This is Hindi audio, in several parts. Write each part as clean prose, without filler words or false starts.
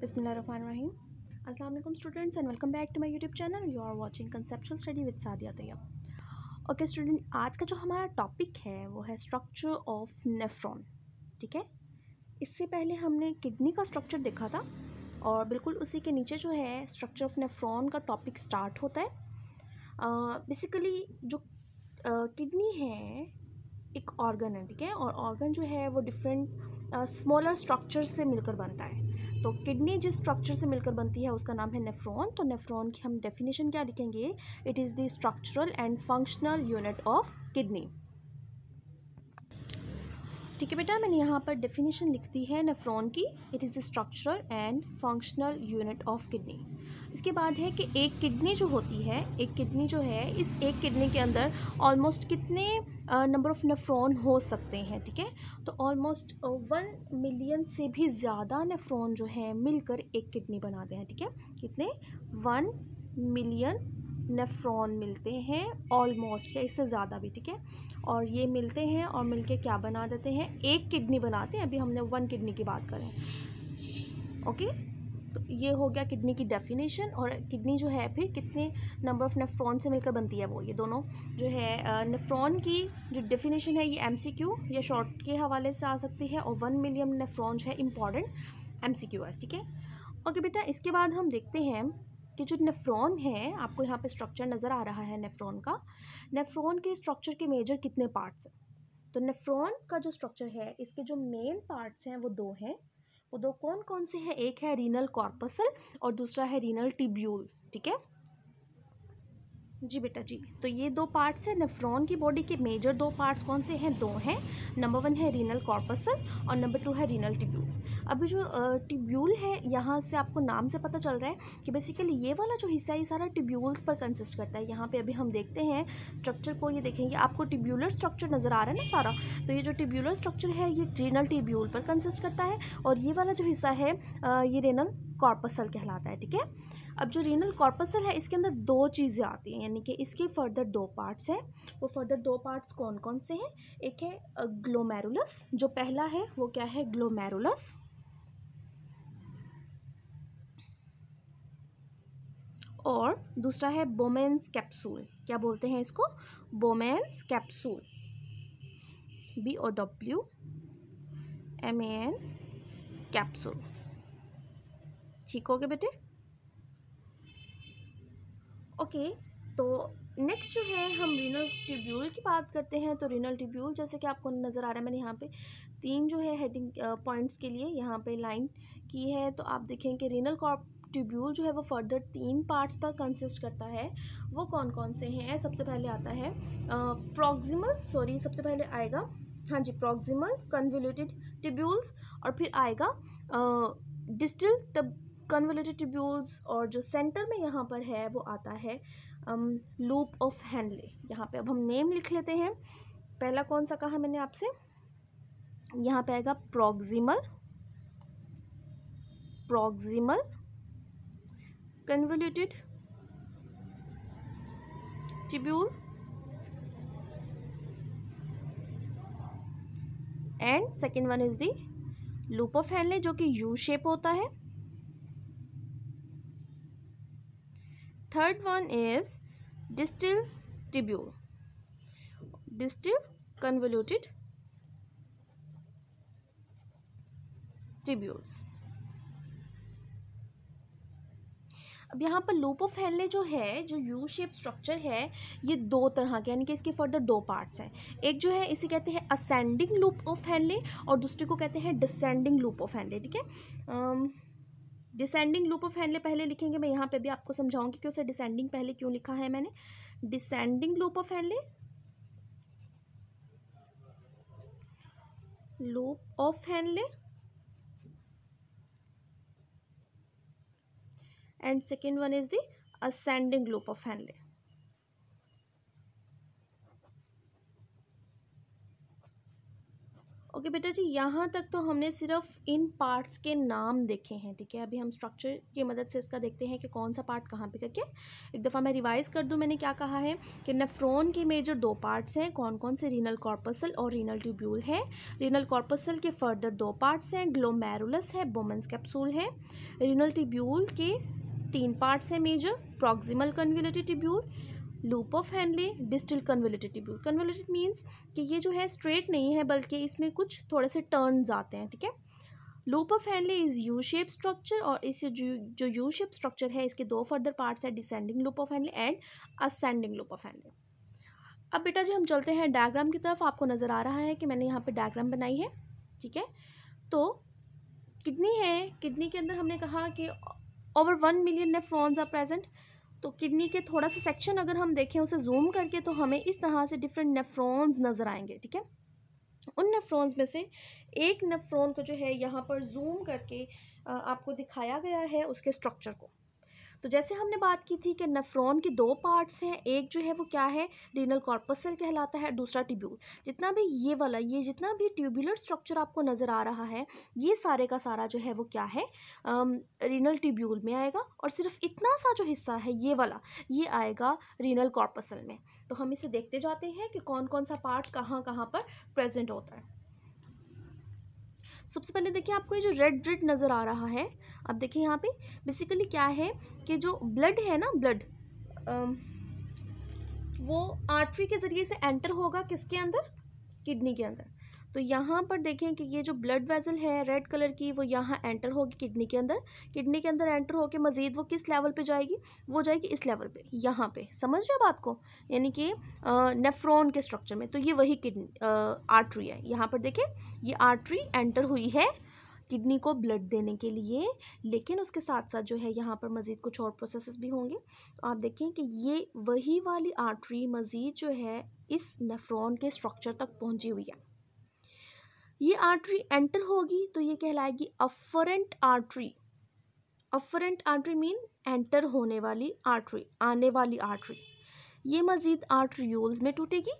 बिस्मिल्लाहिर्रहमानिर्रहीम। अस्सलाम वालेकुम students and welcome back to my YouTube channel. You are watching conceptual study with Sadia Tayyab. Okay student, आज का जो हमारा टॉपिक है वो है स्ट्रक्चर ऑफ नेफ्रॉन। ठीक है, इससे पहले हमने किडनी का स्ट्रक्चर देखा था और बिल्कुल उसी के नीचे जो है स्ट्रक्चर ऑफ नेफ्रॉन का टॉपिक स्टार्ट होता है। बेसिकली जो किडनी है एक ऑर्गन है, ठीक है, और ऑर्गन जो है वो डिफरेंट स्मॉलर स्ट्रक्चर से मिलकर बनता है। तो किडनी जिस स्ट्रक्चर से मिलकर बनती है उसका नाम है नेफ्रॉन। तो नेफ्रॉन की हम डेफिनेशन क्या लिखेंगे? It is the structural and functional unit of kidney. ठीक है बेटा, मैंने यहाँ पर डेफिनेशन लिख दी है नेफ्रॉन की। It is the structural and functional unit of kidney. इसके बाद है कि एक किडनी जो होती है, एक किडनी जो है, इस एक किडनी के अंदर ऑलमोस्ट कितने नंबर ऑफ नेफ्रॉन हो सकते हैं। ठीक है, तो ऑलमोस्ट 1 मिलियन से भी ज़्यादा नेफ्रॉन जो है मिलकर एक किडनी बनाते हैं। ठीक है, कितने? 1 मिलियन नेफ्रॉन मिलते हैं ऑलमोस्ट, या इससे ज़्यादा भी। ठीक है, और ये मिलते हैं और मिलके क्या बना देते हैं? एक किडनी बनाते हैं। अभी हमने 1 किडनी की बात करें। ओके, तो ये हो गया किडनी की डेफिनेशन। और किडनी जो है फिर कितने नंबर ऑफ नेफ्रॉन से मिलकर बनती है, वो ये दोनों जो है नेफ्रॉन की जो डेफिनेशन है ये MCQ या शॉर्ट के हवाले से आ सकती है, और 1 मिलियन नेफ्रॉन जो है इम्पॉर्टेंट MCQ है। ठीक है, ओके बेटा, इसके बाद हम देखते हैं कि जो नेफ्रॉन है, आपको यहाँ पे स्ट्रक्चर नज़र आ रहा है नेफ्रॉन का। नेफ्रॉन के स्ट्रक्चर के मेजर कितने पार्ट्स हैं? तो नेफ्रॉन का जो स्ट्रक्चर है, इसके जो मेन पार्ट्स हैं वो 2 हैं। वो 2 कौन कौन से हैं? एक है रीनल कॉर्पसल और दूसरा है रीनल ट्यूब्यूल। ठीक है जी बेटा जी, तो ये 2 पार्ट्स हैं नेफ्रॉन की बॉडी के। मेजर 2 पार्ट्स कौन से हैं? 2 हैं। नंबर 1 है रीनल कॉर्पसल और नंबर 2 है रीनल ट्यूब्यूल। अभी जो ट्यूब्यूल है, यहाँ से आपको नाम से पता चल रहा है कि बेसिकली ये वाला जो हिस्सा है ये सारा ट्यूब्यूल्स पर कंसिस्ट करता है। यहाँ पे अभी हम देखते हैं स्ट्रक्चर को, ये देखेंगे आपको ट्यूब्यूलर स्ट्रक्चर नज़र आ रहा है ना सारा। तो ये जो ट्यूब्यूलर स्ट्रक्चर है ये रीनल ट्यूब्यूल पर कंसिस्ट करता है, और ये वाला जो हिस्सा है ये रीनल कॉर्पसल कहलाता है। ठीक है, अब जो रीनल कॉर्पसल है इसके अंदर 2 चीज़ें आती हैं, यानी कि इसके फर्दर 2 पार्ट्स हैं। वो फर्दर 2 पार्ट्स कौन कौन से हैं? एक है ग्लोमेरुलस, जो पहला है वो क्या है? ग्लोमेरुलस। और दूसरा है बोमेन्स कैप्सूल। क्या बोलते हैं इसको? Bowman's capsule. BOWMAN capsule. ठीक हो गया बेटे? ओके, तो नेक्स्ट जो है हम रीनल ट्यूब्यूल की बात करते हैं। तो रीनल ट्यूब्यूल जैसे कि आपको नज़र आ रहा है, मैंने यहाँ पे 3 जो है हेडिंग पॉइंट्स के लिए यहाँ पे लाइन की है। तो आप देखें कि रीनल ट्यूब्यूल जो है वो फर्दर 3 पार्ट्स पर कंसिस्ट करता है। वो कौन कौन से हैं? सबसे पहले आता है सबसे पहले आएगा, हाँ जी, प्रॉक्सिमल कन्वोल्यूटेड ट्यूब्यूल्स, और फिर आएगा डिस्टल कन्वोल्यूटेड ट्यूब्यूल्स, और जो सेंटर में यहाँ पर है वो आता है लूप ऑफ हैंडले। यहाँ पे अब हम नेम लिख लेते हैं। पहला कौन सा कहा मैंने आपसे? यहाँ पे आएगा proximal convoluted tubule, and second one is the loop of handle, जो कि यू शेप होता है। Third one is distal tubule, distal convoluted tubules. अब यहाँ पर लूप ऑफ हैंडले जो है, जो यू शेप स्ट्रक्चर है, ये 2 तरह के, यानी कि इसके फर्दर 2 पार्ट्स हैं। एक जो है इसे कहते हैं असेंडिंग लूप ऑफ हैंडले, और दूसरे को कहते हैं डिसेंडिंग लूप ऑफ हैंडले। ठीक है, डिसेंडिंग लूप ऑफ हैंडले पहले लिखेंगे। मैं यहाँ पे भी आपको समझाऊंगी कि उसे डिसेंडिंग पहले क्यों लिखा है मैंने। Descending loop of handle, and second one is the ascending loop of handle. Okay बेटा जी, यहाँ तक तो हमने सिर्फ इन पार्ट्स के नाम देखे हैं, ठीक है। अभी हम स्ट्रक्चर की मदद से इसका देखते हैं कि कौन सा पार्ट कहाँ पे करके। एक दफ़ा मैं रिवाइज कर दूँ, मैंने क्या कहा है कि नेफ्रॉन के मेजर 2 पार्ट्स हैं, कौन कौन से? रीनल कॉर्पसल और रीनल ट्यूब्यूल है। रीनल कॉर्पसल के फर्दर 2 पार्ट्स हैं, ग्लोमेरुलस है, बोमेंस कैप्सूल है। रीनल ट्यूब्यूल के 3 पार्ट्स हैं major, proximal convoluted tubule, loop of Henle, distal convoluted tubule. Convoluted means कि ये जो है स्ट्रेट नहीं है बल्कि इसमें कुछ थोड़े से टर्न्स आते हैं, ठीक है। Loop of handle is U shape structure, और इस जो यू शेप स्ट्रक्चर है इसके 2 फर्दर पार्ट्स है, descending loop of handle and ascending loop of handle. अब बेटा जी हम चलते हैं डायग्राम की तरफ। आपको नज़र आ रहा है कि मैंने यहाँ पे डायग्राम बनाई है, ठीक है। तो किडनी है, किडनी के अंदर हमने कहा कि over 1 million nephrons are present. तो किडनी के थोड़ा सा सेक्शन अगर हम देखें उसे जूम करके तो हमें इस तरह से डिफरेंट नेफ्रॉन्स नज़र आएंगे, ठीक है। उन नेफ्रॉन्स में से एक नेफ्रॉन को जो है यहाँ पर जूम करके आपको दिखाया गया है उसके स्ट्रक्चर को। तो जैसे हमने बात की थी कि नेफ्रॉन के 2 पार्ट्स हैं, एक जो है वो क्या है, रीनल कॉर्पसल कहलाता है, दूसरा ट्यूब्यूल। जितना भी ये जितना भी ट्यूबुलर स्ट्रक्चर आपको नज़र आ रहा है, ये सारे का सारा जो है वो क्या है, रीनल ट्यूब्यूल में आएगा, और सिर्फ इतना सा जो हिस्सा है ये वाला, ये आएगा रीनल कॉर्पसल में। तो हम इसे देखते जाते हैं कि कौन कौन सा पार्ट कहाँ कहाँ पर प्रेजेंट होता है। सबसे पहले देखिए, आपको ये जो रेड नज़र आ रहा है, अब देखिए यहाँ पे बेसिकली क्या है कि जो ब्लड है ना, ब्लड वो आर्टरी के ज़रिए से एंटर होगा किसके अंदर, किडनी के अंदर। तो यहाँ पर देखें कि ये जो ब्लड वेसल है रेड कलर की, वो यहाँ एंटर होगी किडनी के अंदर। किडनी के अंदर एंटर होके मज़ीद वो किस लेवल पे जाएगी, वो जाएगी इस लेवल पे, यहाँ पे। समझ रहे हो बात को, यानी कि नेफ्रॉन के स्ट्रक्चर में। तो ये वही किडनी आर्टरी है। यहाँ पर देखें, ये आर्टरी एंटर हुई है किडनी को ब्लड देने के लिए, लेकिन उसके साथ साथ जो है यहाँ पर मज़ीद कुछ और प्रोसेसेस भी होंगे। तो आप देखें कि ये वही वाली आर्टरी मज़ीद जो है इस नेफ्रॉन के स्ट्रक्चर तक पहुँची हुई है। ये आर्टरी एंटर होगी तो ये कहलाएगी afferent artery. Afferent artery mean enter होने वाली आर्टरी, आने वाली आर्टरी। ये मज़ीद आर्टरियोल्स में टूटेगी,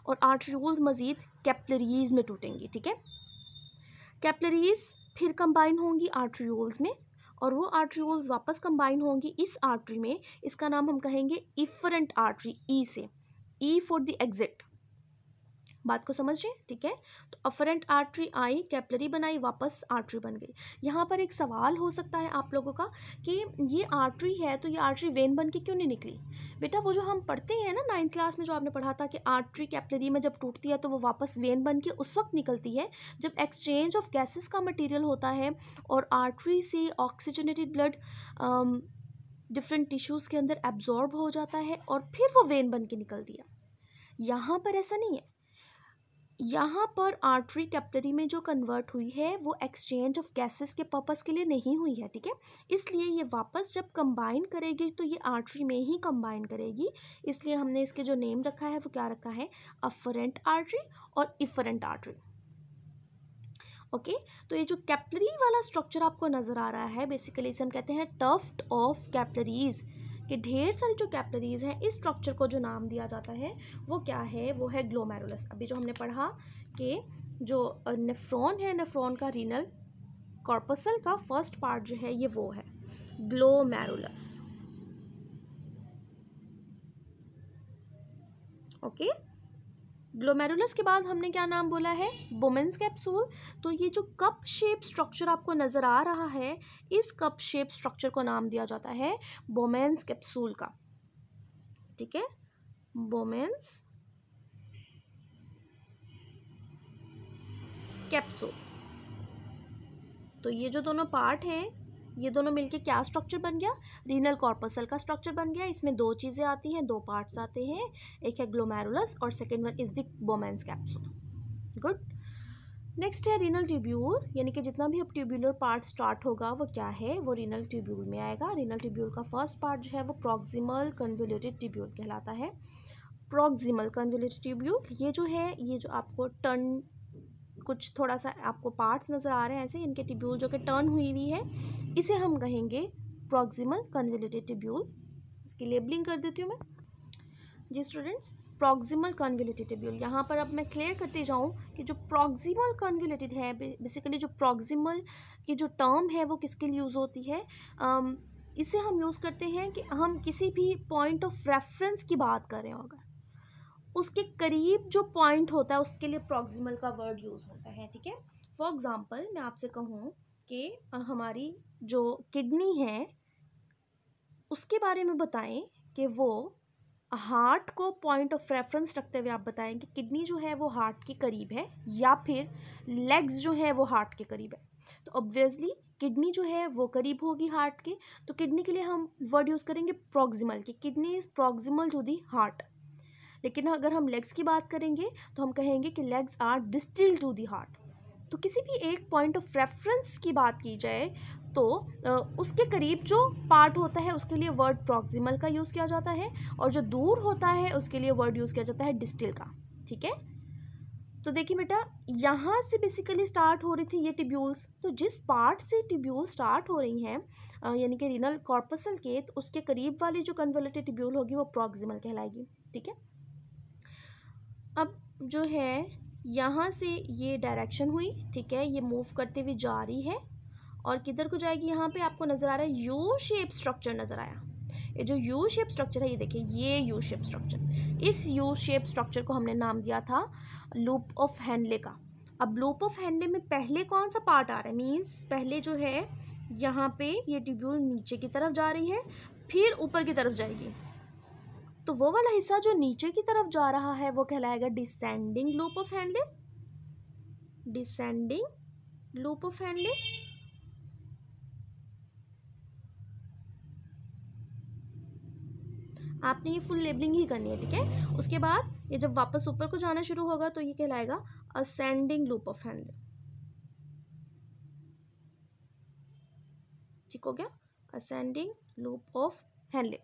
और आर्टरियोल्स मज़ीद कैपिलरीज में टूटेंगी, ठीक है। कैपिलरीज फिर कंबाइन होंगी आर्टरियोल्स में, और वो आर्टरियोल्स वापस कंबाइन होंगी इस आर्टरी में। इसका नाम हम कहेंगे इफरेंट आर्टरी, ई से, ई फॉर द एग्जिट। बात को समझ रहे हैं, ठीक है। तो अफरेंट आर्टरी आई, कैपिलरी बनाई, वापस आर्टरी बन गई। यहाँ पर एक सवाल हो सकता है आप लोगों का कि ये आर्टरी है तो ये आर्टरी वेन बन के क्यों नहीं निकली। बेटा वो जो हम पढ़ते हैं ना 9th क्लास में, जो आपने पढ़ा था कि आर्टरी कैपिलरी में जब टूटती है तो वो वापस वेन बन के उस वक्त निकलती है जब एक्सचेंज ऑफ गैसेस का मटीरियल होता है, और आर्टरी से ऑक्सीजनेटेड ब्लड डिफरेंट टिश्यूज़ के अंदर एब्जॉर्ब हो जाता है और फिर वो वेन बन के निकलती है। यहाँ पर ऐसा नहीं है। यहाँ पर आर्टरी कैपिलरी में जो कन्वर्ट हुई है वो एक्सचेंज ऑफ गैसेस के पर्पस के लिए नहीं हुई है, ठीक है। इसलिए ये वापस जब कंबाइन करेगी तो ये आर्टरी में ही कंबाइन करेगी। इसलिए हमने इसके जो नेम रखा है वो क्या रखा है, अफरेंट आर्टरी और इफरेंट आर्टरी। ओके, तो ये जो कैपिलरी वाला स्ट्रक्चर आपको नज़र आ रहा है, बेसिकली इसे हम कहते हैं टफ्ट ऑफ कैपिलरीज, कि ढेर सारी जो कैपिलरीज हैं, इस स्ट्रक्चर को जो नाम दिया जाता है वो क्या है, वो है ग्लोमेरुलस। अभी जो हमने पढ़ा कि जो नेफ्रॉन है, नेफ्रॉन का रीनल कॉर्पसल का फर्स्ट पार्ट जो है ये वो है ग्लोमेरुलस। ओके, ग्लोमेरुलस के बाद हमने क्या नाम बोला है, बोमेंस कैप्सूल। तो ये जो कप शेप स्ट्रक्चर आपको नज़र आ रहा है, इस कप शेप स्ट्रक्चर को नाम दिया जाता है बोमेंस कैप्सूल का, ठीक है, बोमेंस कैप्सूल। तो ये जो दोनों पार्ट हैं, ये दोनों मिलके क्या स्ट्रक्चर बन गया, रीनल कॉर्पसल का स्ट्रक्चर बन गया। इसमें 2 चीज़ें आती हैं, 2 पार्ट्स आते हैं, एक है ग्लोमेरुलस और second one is the बोमेंस capsule. Good. Next है रीनल ट्यूब्यूल, यानी कि जितना भी अब ट्यूब्यूलर पार्ट स्टार्ट होगा वो क्या है, वो रीनल ट्यूब्यूल में आएगा। रीनल ट्यूब्यूल का फर्स्ट पार्ट जो है वो प्रॉक्सिमल कन्वोल्यूटेड ट्यूब्यूल कहलाता है। प्रॉक्सिमल कन्वोल्यूटेड ट्यूब्यूल, ये जो है, ये जो आपको टर्न कुछ थोड़ा सा आपको पार्ट्स नज़र आ रहे हैं ऐसे, इनके ट्यूब्यूल जो कि टर्न हुई हुई है, इसे हम कहेंगे प्रॉक्सिमल कन्वोल्यूटेड ट्यूब्यूल। इसकी लेबलिंग कर देती हूँ मैं जी स्टूडेंट्स। Proximal convoluted tubule. यहाँ पर अब मैं क्लियर करते जाऊँ कि जो प्रॉक्सिमल कन्वोल्यूटेड है, बेसिकली जो प्रॉक्सिमल की जो टर्म है वो किसके लिए यूज़ होती है, इसे हम यूज़ करते हैं कि हम किसी भी पॉइंट ऑफ रेफरेंस की बात कर रहे हो, अगर उसके करीब जो पॉइंट होता है उसके लिए प्रॉक्सिमल का वर्ड यूज़ होता है। ठीक है, फॉर एग्जांपल मैं आपसे कहूँ कि हमारी जो किडनी है उसके बारे में बताएं कि वो हार्ट को पॉइंट ऑफ रेफरेंस रखते हुए आप बताएं कि किडनी जो है वो हार्ट के करीब है या फिर लेग्स जो है वो हार्ट के करीब है, तो ऑब्वियसली किडनी जो है वो करीब होगी हार्ट के, तो किडनी के लिए हम वर्ड यूज़ करेंगे प्रॉक्सिमल, कि kidney is proximal to the heart. लेकिन अगर हम लेग्स की बात करेंगे तो हम कहेंगे कि legs are distal to the heart. तो किसी भी एक पॉइंट ऑफ रेफरेंस की बात की जाए तो उसके करीब जो पार्ट होता है उसके लिए वर्ड प्रॉक्सिमल का यूज़ किया जाता है, और जो दूर होता है उसके लिए वर्ड यूज़ किया जाता है डिस्टल का। ठीक है, तो देखिए बेटा, यहाँ से बेसिकली स्टार्ट हो रही थी ये ट्यूब्यूल्स, तो जिस पार्ट से ट्यूब्यूल स्टार्ट हो रही हैं यानी कि रीनल कॉर्पसल के, तो उसके करीब वाली जो कन्वोल्यूटेड ट्यूब्यूल होगी वो प्रॉक्सिमल कहलाएगी। ठीक है, अब जो है यहाँ से ये डायरेक्शन हुई, ठीक है, ये मूव करते हुए जा रही है और किधर को जाएगी, यहाँ पे आपको नज़र आ रहा है यू शेप स्ट्रक्चर नज़र आया। ये जो यू शेप स्ट्रक्चर है, ये देखिए ये यू शेप स्ट्रक्चर, इस यू शेप स्ट्रक्चर को हमने नाम दिया था लूप ऑफ हेनले का। अब लूप ऑफ हेनले में पहले कौन सा पार्ट आ रहा है, मीन्स पहले जो है यहाँ पे ये ट्यूब्यूल नीचे की तरफ जा रही है फिर ऊपर की तरफ जाएगी, तो वो वाला हिस्सा जो नीचे की तरफ जा रहा है वो कहलाएगा descending loop of Henle, descending loop of Henle. आपने ये फुल लेबलिंग ही करनी है। ठीक है, उसके बाद ये जब वापस ऊपर को जाना शुरू होगा तो ये कहलाएगा असेंडिंग लूप ऑफ हेनले। ठीक हो गया, असेंडिंग लूप ऑफ हेनले,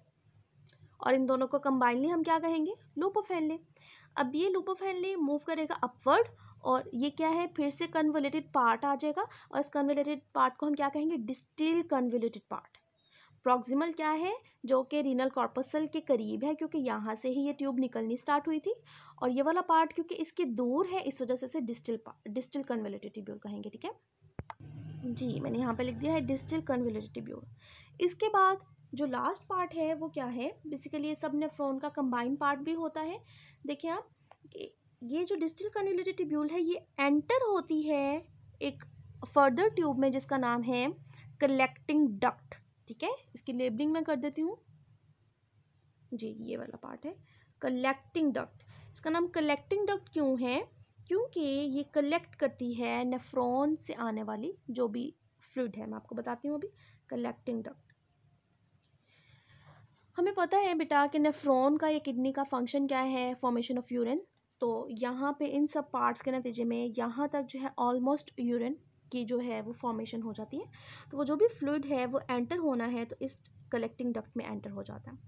और इन दोनों को कंबाइनली हम क्या कहेंगे, लूप ऑफ हेनले। अब ये लूप ऑफ हेनले मूव करेगा अपवर्ड, और ये क्या है, फिर से कन्वोल्यूटेड पार्ट आ जाएगा, और इस कन्वोल्यूटेड पार्ट को हम क्या कहेंगे, डिस्टिल कन्वोल्यूटेड पार्ट। प्रॉक्सिमल क्या है, जो कि रीनल कॉर्पसल के करीब है, क्योंकि यहाँ से ही ये ट्यूब निकलनी स्टार्ट हुई थी, और ये वाला पार्ट क्योंकि इसके दूर है इस वजह से इसे डिस्टिल कन्वोल्यूटेड ट्यूब्यूल कहेंगे। ठीक है जी, मैंने यहाँ पे लिख दिया है डिस्टिल कन्वोल्यूटेड ट्यूब्यूल। इसके बाद जो लास्ट पार्ट है वो क्या है, बेसिकली ये सब नेफ्रॉन का कंबाइन पार्ट भी होता है। देखिए आप, ये जो डिस्टिल कन्वोल्यूटेड ट्यूब्यूल है ये एंटर होती है एक फर्दर ट्यूब में जिसका नाम है कलेक्टिंग डक्ट। ठीक है, इसकी लेबलिंग मैं कर देती हूँ जी, ये वाला पार्ट है कलेक्टिंग डक्ट। इसका नाम कलेक्टिंग डक्ट क्यों है, क्योंकि ये कलेक्ट करती है नेफ्रॉन से आने वाली जो भी फ्लूइड है, मैं आपको बताती हूँ अभी। कलेक्टिंग डक्ट, हमें पता है बेटा कि नेफ्रॉन का या किडनी का फंक्शन क्या है, फॉर्मेशन ऑफ यूरिन। तो यहाँ पे इन सब पार्ट्स के नतीजे में यहाँ तक जो है ऑलमोस्ट यूरिन की जो है वो फॉर्मेशन हो जाती है, तो वो जो भी फ्लूइड है वो एंटर होना है तो इस कलेक्टिंग डक्ट में एंटर हो जाता है।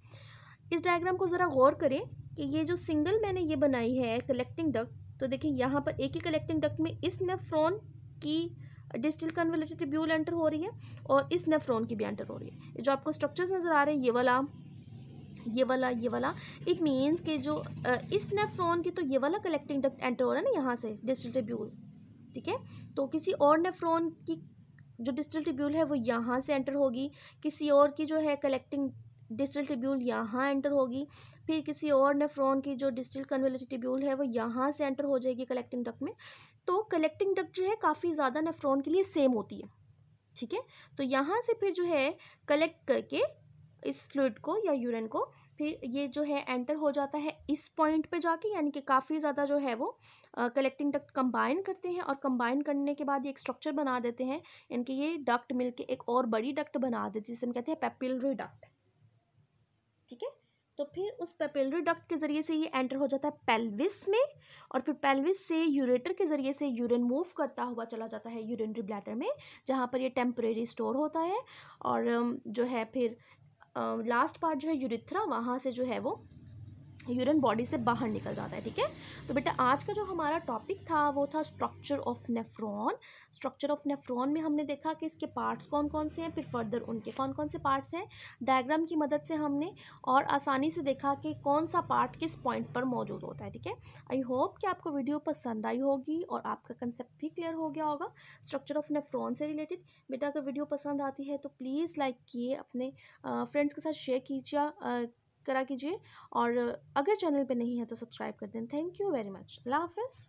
इस डायग्राम को ज़रा गौर करें कि ये जो सिंगल मैंने ये बनाई है कलेक्टिंग डक्ट, तो देखिए यहाँ पर एक ही कलेक्टिंग डक्ट में इस नेफ्रॉन की डिस्टिल कन्वोल्यूटेड ट्यूब्यूल एंटर हो रही है और इस नेफ्रॉन की भी एंटर हो रही है। ये जो आपको स्ट्रक्चर्स नज़र आ रहे हैं, ये वाला, इट मीन्स कि जो इस नेफ्रॉन की, तो ये वाला कलेक्टिंग डक्ट एंटर हो रहा है ना यहाँ से डिस्टिल ट्यूब्यूल। ठीक है, तो किसी और नेफ्रॉन की जो डिस्टिल ट्यूब्यूल है वो यहाँ से एंटर होगी, किसी और की जो है कलेक्टिंग डिस्टिल ट्यूब्यूल यहाँ एंटर होगी, फिर किसी और नेफ्रॉन की जो डिस्टिल कन्वोल्यूटेड ट्यूब्यूल है वो यहाँ से एंटर हो जाएगी कलेक्टिंग डक्ट में। तो कलेक्टिंग डक्ट जो है काफ़ी ज़्यादा नेफ्रॉन के लिए सेम होती है। ठीक है, तो यहाँ से फिर जो है कलेक्ट करके इस फ्लूइड को या यूरिन को, फिर ये जो है एंटर हो जाता है इस पॉइंट पे जाके, यानी कि काफ़ी ज़्यादा जो है वो कलेक्टिंग डक्ट कंबाइन करते हैं, और कंबाइन करने के बाद ये एक स्ट्रक्चर बना देते हैं, यानी कि ये डक्ट मिलके एक और बड़ी डक्ट बना देते हैं जिसे हम कहते हैं पेपिलरी डक्ट। ठीक है, तो फिर उस पेपिलरी डक्ट के ज़रिए से ये एंटर हो जाता है पेल्विस में, और फिर पेल्विस से यूरेटर के ज़रिए से यूरिन मूव करता हुआ चला जाता है यूरिनरी ब्लैडर में, जहाँ पर ये टेम्परेरी स्टोर होता है, और जो है फिर लास्ट पार्ट जो है यूरिथ्रा, वहाँ से जो है वो यूरिन बॉडी से बाहर निकल जाता है, ठीक है। तो बेटा आज का जो हमारा टॉपिक था वो था structure of nephron. Structure of nephron में हमने देखा कि इसके पार्ट्स कौन कौन से हैं, फिर फर्दर उनके कौन कौन से पार्ट्स हैं, डायग्राम की मदद से हमने और आसानी से देखा कि कौन सा पार्ट किस पॉइंट पर मौजूद होता है, ठीक है। आई होप कि आपको वीडियो पसंद आई होगी और आपका कंसेप्ट भी क्लियर हो गया होगा स्ट्रक्चर ऑफ नेफ्रॉन से रिलेटेड। बेटा अगर वीडियो पसंद आती है तो प्लीज़ लाइक किए, अपने फ्रेंड्स के साथ शेयर कीजिए, करा कीजिए, और अगर चैनल पे नहीं है तो सब्सक्राइब कर दें। Thank you very much. अल्लाह हाफ़िज़।